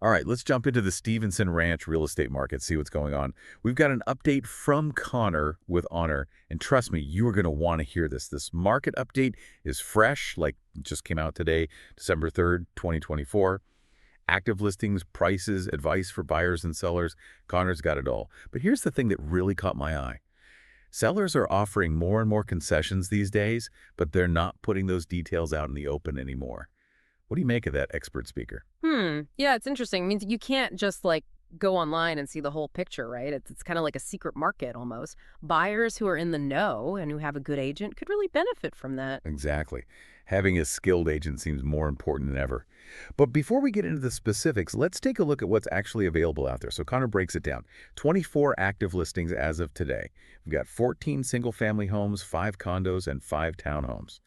All right, let's jump into the Stevenson Ranch real estate market, see what's going on. We've got an update from Connor with Honor, and trust me, you are going to want to hear this. This market update is fresh, like it just came out today, December 3rd, 2024. Active listings, prices, advice for buyers and sellers. Connor's got it all. But here's the thing that really caught my eye. Sellers are offering more and more concessions these days, but they're not putting those details out in the open anymore. What do you make of that, expert speaker? Yeah, it's interesting. It means you can't just like go online and see the whole picture, right? It's kind of like a secret market almost. Buyers who are in the know and who have a good agent could really benefit from that. Exactly. Having a skilled agent seems more important than ever. But before we get into the specifics, let's take a look at what's actually available out there. So Connor breaks it down. 24 active listings as of today. We've got 14 single-family homes, 5 condos, and 5 townhomes.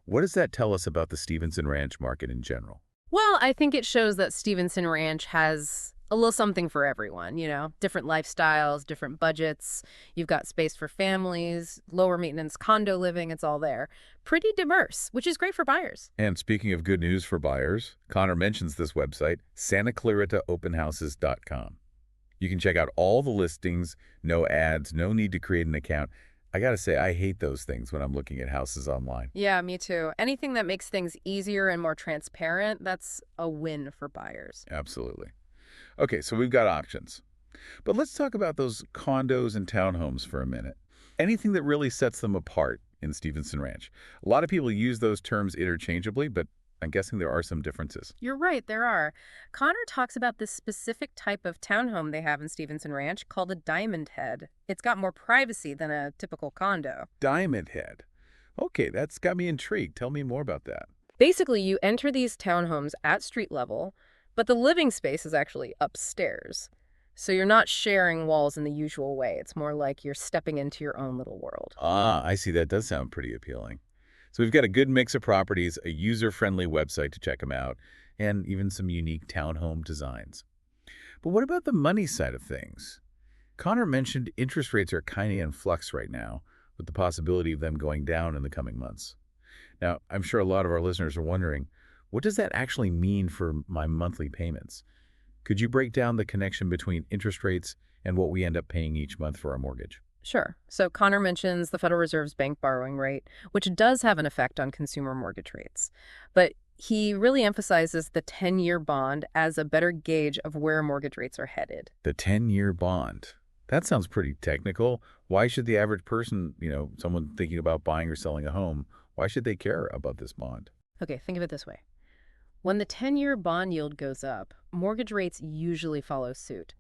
What does that tell us about the Stevenson Ranch market in general? Well, I think it shows that Stevenson Ranch has a little something for everyone, different lifestyles, different budgets. You've got space for families, lower maintenance condo living, it's all there. Pretty diverse, which is great for buyers. And speaking of good news for buyers, Connor mentions this website, SantaClaritaOpenHouses.com. You can check out all the listings, no ads, no need to create an account. I gotta say, I hate those things when I'm looking at houses online. Yeah, me too. Anything that makes things easier and more transparent, that's a win for buyers. Absolutely. Okay, so we've got options. But let's talk about those condos and townhomes for a minute. Anything that really sets them apart in Stevenson Ranch. A lot of people use those terms interchangeably, but I'm guessing there are some differences. You're right, there are. Connor talks about this specific type of townhome they have in Stevenson Ranch called a diamond head. It's got more privacy than a typical condo. Diamond Head. Okay, that's got me intrigued. Tell me more about that. Basically, you enter these townhomes at street level, but the living space is actually upstairs. So you're not sharing walls in the usual way. It's more like you're stepping into your own little world. Ah, I see. That does sound pretty appealing. So we've got a good mix of properties, a user-friendly website to check them out, and even some unique townhome designs. But what about the money side of things? Connor mentioned interest rates are kind of in flux right now, with the possibility of them going down in the coming months. Now, I'm sure a lot of our listeners are wondering, what does that actually mean for my monthly payments? Could you break down the connection between interest rates and what we end up paying each month for our mortgage? Sure. So Connor mentions the Federal Reserve's bank borrowing rate, which does have an effect on consumer mortgage rates. But he really emphasizes the 10-year bond as a better gauge of where mortgage rates are headed. The 10-year bond. That sounds pretty technical. Why should the average person, someone thinking about buying or selling a home, why should they care about this bond? Okay, think of it this way. When the 10-year bond yield goes up, mortgage rates usually follow suit.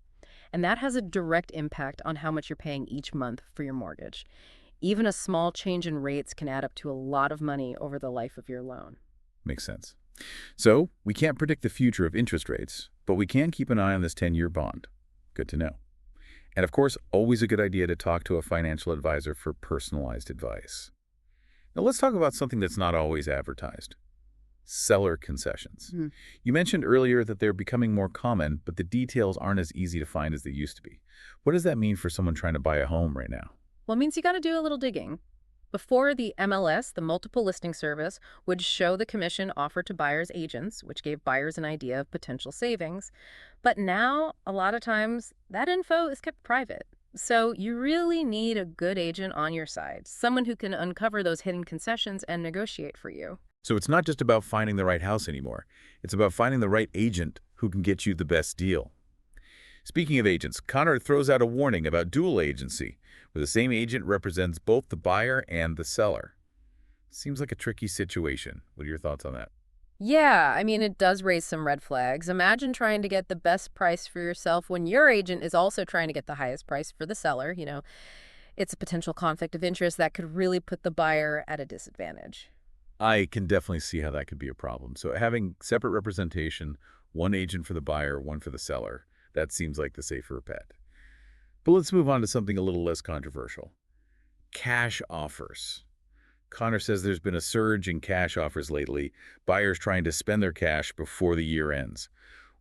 And that has a direct impact on how much you're paying each month for your mortgage. Even a small change in rates can add up to a lot of money over the life of your loan. Makes sense. So we can't predict the future of interest rates, but we can keep an eye on this 10-year bond. Good to know. And of course, always a good idea to talk to a financial advisor for personalized advice. Now let's talk about something that's not always advertised. Seller concessions. You mentioned earlier that they're becoming more common, but the details aren't as easy to find as they used to be. What does that mean for someone trying to buy a home right now? Well, it means you got to do a little digging. Before, the MLS, the multiple listing service, would show the commission offered to buyers' agents, which gave buyers an idea of potential savings. But now, a lot of times, that info is kept private. So you really need a good agent on your side, someone who can uncover those hidden concessions and negotiate for you. So it's not just about finding the right house anymore. It's about finding the right agent who can get you the best deal. Speaking of agents, Connor throws out a warning about dual agency, where the same agent represents both the buyer and the seller. Seems like a tricky situation. What are your thoughts on that? Yeah, I mean, it does raise some red flags. Imagine trying to get the best price for yourself when your agent is also trying to get the highest price for the seller. It's a potential conflict of interest that could really put the buyer at a disadvantage. I can definitely see how that could be a problem. So having separate representation, one agent for the buyer, one for the seller, that seems like the safer bet. But let's move on to something a little less controversial. Cash offers. Connor says there's been a surge in cash offers lately, buyers trying to spend their cash before the year ends.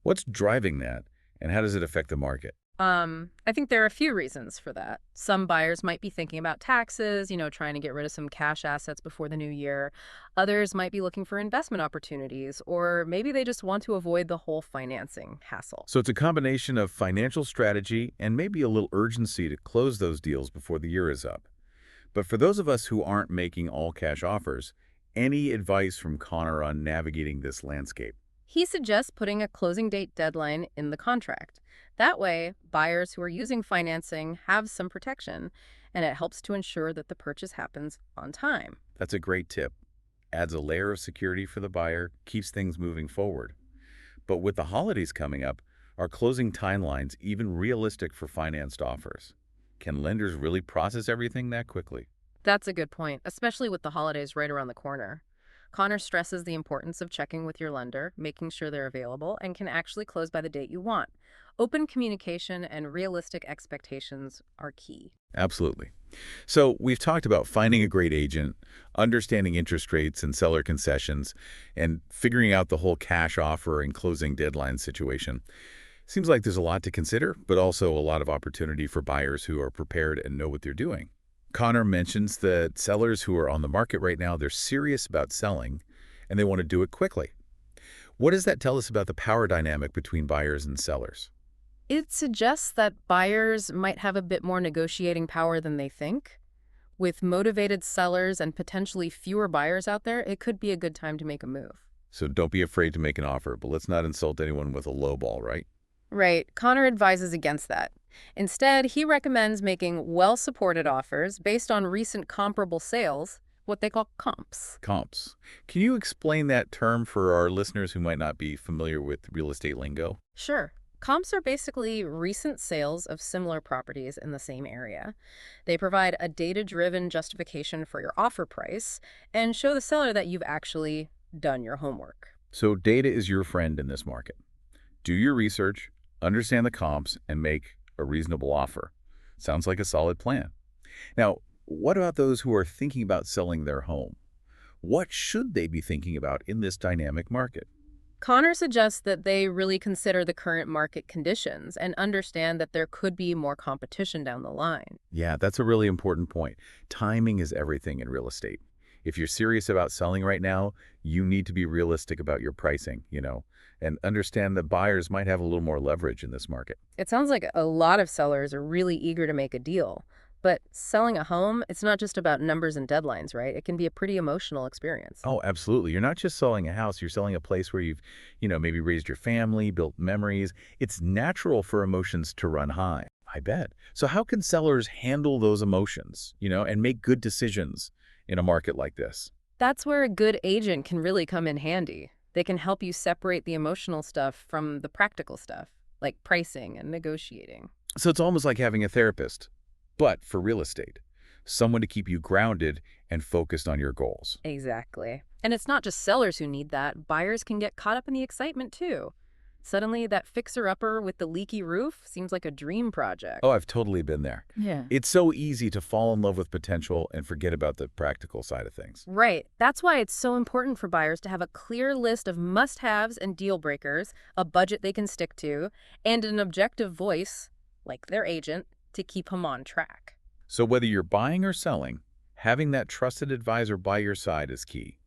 What's driving that, and how does it affect the market? I think there are a few reasons for that. Some buyers might be thinking about taxes, trying to get rid of some cash assets before the new year. Others might be looking for investment opportunities, or maybe they just want to avoid the whole financing hassle. So it's a combination of financial strategy and maybe a little urgency to close those deals before the year is up. But for those of us who aren't making all-cash offers, any advice from Connor on navigating this landscape? He suggests putting a closing date deadline in the contract. That way, buyers who are using financing have some protection, and it helps to ensure that the purchase happens on time. That's a great tip. Adds a layer of security for the buyer, keeps things moving forward. But with the holidays coming up, are closing timelines even realistic for financed offers? Can lenders really process everything that quickly? That's a good point, especially with the holidays right around the corner. Connor stresses the importance of checking with your lender, making sure they're available, and can actually close by the date you want. Open communication and realistic expectations are key. Absolutely. So we've talked about finding a great agent, understanding interest rates and seller concessions, and figuring out the whole cash offer and closing deadline situation. Seems like there's a lot to consider, but also a lot of opportunity for buyers who are prepared and know what they're doing. Connor mentions that sellers who are on the market right now, they're serious about selling and they want to do it quickly. What does that tell us about the power dynamic between buyers and sellers? It suggests that buyers might have a bit more negotiating power than they think. With motivated sellers and potentially fewer buyers out there, it could be a good time to make a move. So don't be afraid to make an offer, but let's not insult anyone with a low ball, right? Right. Connor advises against that. Instead, he recommends making well-supported offers based on recent comparable sales, what they call comps. Comps. Can you explain that term for our listeners who might not be familiar with real estate lingo? Sure. Comps are basically recent sales of similar properties in the same area. They provide a data-driven justification for your offer price and show the seller that you've actually done your homework. So data is your friend in this market. Do your research, understand the comps, and make a reasonable offer. Sounds like a solid plan. Now, what about those who are thinking about selling their home? What should they be thinking about in this dynamic market? Connor suggests that they really consider the current market conditions and understand that there could be more competition down the line. Yeah, that's a really important point. Timing is everything in real estate. If you're serious about selling right now, you need to be realistic about your pricing, and understand that buyers might have a little more leverage in this market. It sounds like a lot of sellers are really eager to make a deal. But selling a home, it's not just about numbers and deadlines, right? It can be a pretty emotional experience. Oh, absolutely. You're not just selling a house, you're selling a place where you've, maybe raised your family, built memories. It's natural for emotions to run high, I bet. So how can sellers handle those emotions, and make good decisions in a market like this? That's where a good agent can really come in handy. They can help you separate the emotional stuff from the practical stuff, like pricing and negotiating. So it's almost like having a therapist, but for real estate. Someone to keep you grounded and focused on your goals. Exactly. And it's not just sellers who need that. Buyers can get caught up in the excitement too. Suddenly, that fixer-upper with the leaky roof seems like a dream project. Oh, I've totally been there. Yeah. It's so easy to fall in love with potential and forget about the practical side of things. Right. That's why it's so important for buyers to have a clear list of must-haves and deal breakers, a budget they can stick to, and an objective voice, like their agent, to keep them on track. So whether you're buying or selling, having that trusted advisor by your side is key.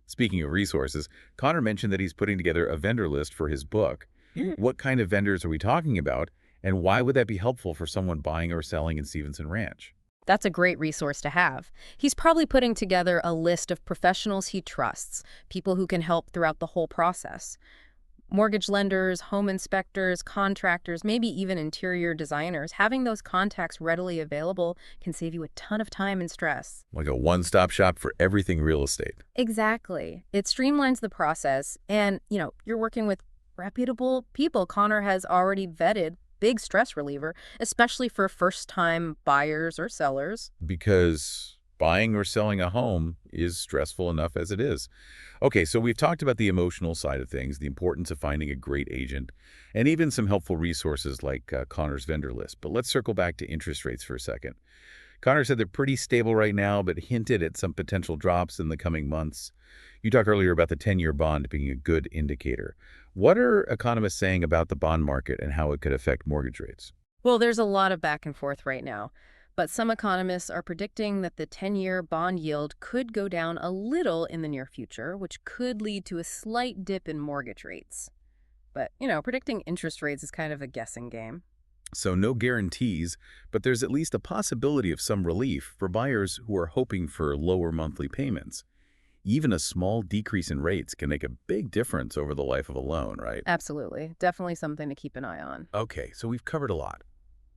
Speaking of resources, Connor mentioned that he's putting together a vendor list for his book. What kind of vendors are we talking about, and why would that be helpful for someone buying or selling in Stevenson Ranch? That's a great resource to have. He's probably putting together a list of professionals he trusts, people who can help throughout the whole process. Mortgage lenders, home inspectors, contractors, maybe even interior designers. Having those contacts readily available can save you a ton of time and stress. Like a one-stop shop for everything real estate. Exactly. It streamlines the process, and, you're working with reputable people. Connor has already vetted. Big stress reliever, especially for first-time buyers or sellers. Because buying or selling a home is stressful enough as it is. Okay, so we've talked about the emotional side of things, the importance of finding a great agent, and even some helpful resources like Connor's vendor list. But let's circle back to interest rates for a second. Connor said they're pretty stable right now, but hinted at some potential drops in the coming months. You talked earlier about the 10-year bond being a good indicator. What are economists saying about the bond market and how it could affect mortgage rates? Well, there's a lot of back and forth right now, but some economists are predicting that the 10-year bond yield could go down a little in the near future, which could lead to a slight dip in mortgage rates. But, predicting interest rates is kind of a guessing game. So no guarantees, but there's at least a possibility of some relief for buyers who are hoping for lower monthly payments. Even a small decrease in rates can make a big difference over the life of a loan, right? Absolutely. Definitely something to keep an eye on. Okay, so we've covered a lot.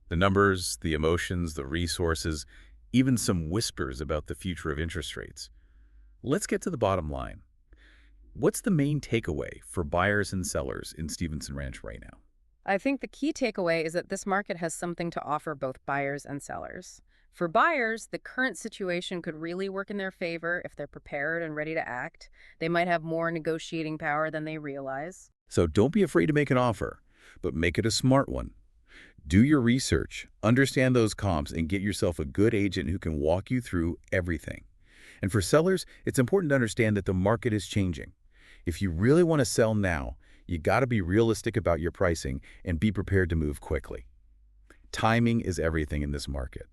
The numbers, the emotions, the resources, even some whispers about the future of interest rates. Let's get to the bottom line. What's the main takeaway for buyers and sellers in Stevenson Ranch right now? I think the key takeaway is that this market has something to offer both buyers and sellers. For buyers, the current situation could really work in their favor if they're prepared and ready to act. They might have more negotiating power than they realize. So don't be afraid to make an offer, but make it a smart one. Do your research, understand those comps, and get yourself a good agent who can walk you through everything. And for sellers, it's important to understand that the market is changing. If you really want to sell now, you got to be realistic about your pricing and be prepared to move quickly. Timing is everything in this market.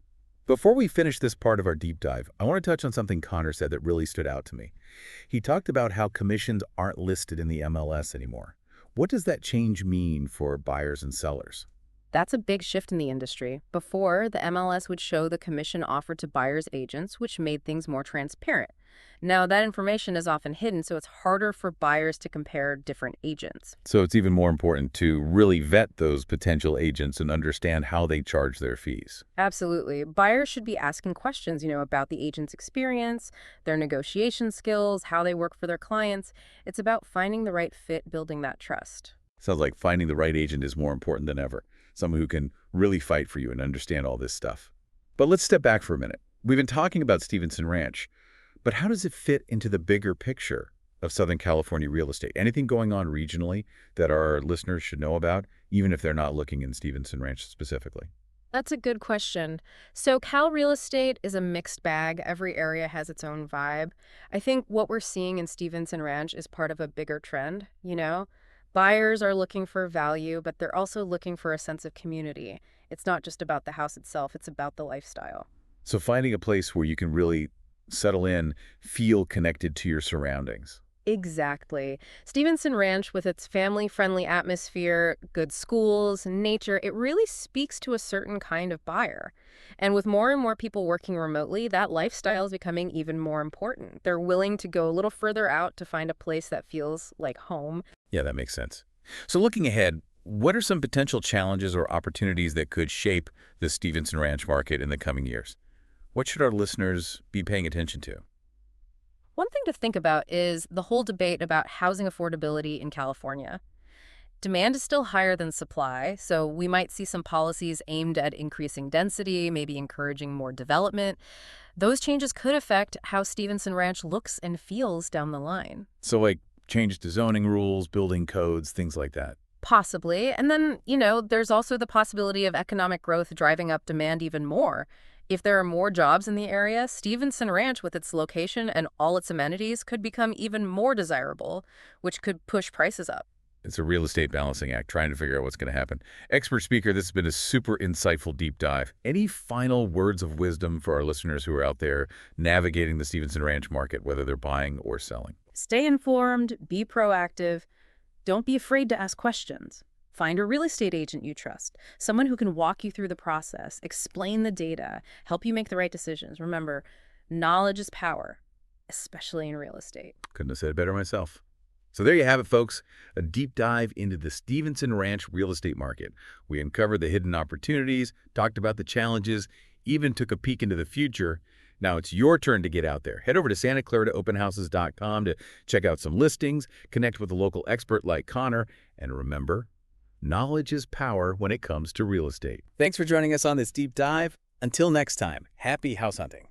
Before we finish this part of our deep dive, I want to touch on something Connor said that really stood out to me. He talked about how commissions aren't listed in the MLS anymore. What does that change mean for buyers and sellers? That's a big shift in the industry. Before, the MLS would show the commission offered to buyers' agents, which made things more transparent. Now, that information is often hidden, so it's harder for buyers to compare different agents. So it's even more important to really vet those potential agents and understand how they charge their fees. Absolutely. Buyers should be asking questions, about the agent's experience, their negotiation skills, how they work for their clients. It's about finding the right fit, building that trust. Sounds like finding the right agent is more important than ever. Someone who can really fight for you and understand all this stuff. But let's step back for a minute. We've been talking about Stevenson Ranch, but how does it fit into the bigger picture of Southern California real estate? Anything going on regionally that our listeners should know about, even if they're not looking in Stevenson Ranch specifically? That's a good question. So Cal real estate is a mixed bag. Every area has its own vibe. I think what we're seeing in Stevenson Ranch is part of a bigger trend. Buyers are looking for value, but they're also looking for a sense of community. It's not just about the house itself, it's about the lifestyle. So finding a place where you can really settle in, feel connected to your surroundings. Exactly. Stevenson Ranch, with its family-friendly atmosphere, good schools, nature, it really speaks to a certain kind of buyer. And with more and more people working remotely, that lifestyle is becoming even more important. They're willing to go a little further out to find a place that feels like home. Yeah, that makes sense. So looking ahead, what are some potential challenges or opportunities that could shape the Stevenson Ranch market in the coming years? What should our listeners be paying attention to? One thing to think about is the whole debate about housing affordability in California. Demand is still higher than supply, so we might see some policies aimed at increasing density, maybe encouraging more development. Those changes could affect how Stevenson Ranch looks and feels down the line. So like change to zoning rules, building codes, things like that. Possibly. And then, there's also the possibility of economic growth driving up demand even more. If there are more jobs in the area, Stevenson Ranch, with its location and all its amenities, could become even more desirable, which could push prices up. It's a real estate balancing act, trying to figure out what's going to happen. Expert speaker, this has been a super insightful deep dive. Any final words of wisdom for our listeners who are out there navigating the Stevenson Ranch market, whether they're buying or selling? Stay informed, be proactive. Don't be afraid to ask questions. Find a real estate agent you trust, someone who can walk you through the process, explain the data, help you make the right decisions. Remember, knowledge is power, especially in real estate. Couldn't have said it better myself. So there you have it, folks, a deep dive into the Stevenson Ranch real estate market. We uncovered the hidden opportunities, talked about the challenges, even took a peek into the future. Now it's your turn to get out there. Head over to SantaClaritaOpenHouses.com to check out some listings, connect with a local expert like Connor, and remember, knowledge is power when it comes to real estate. Thanks for joining us on this deep dive. Until next time, happy house hunting.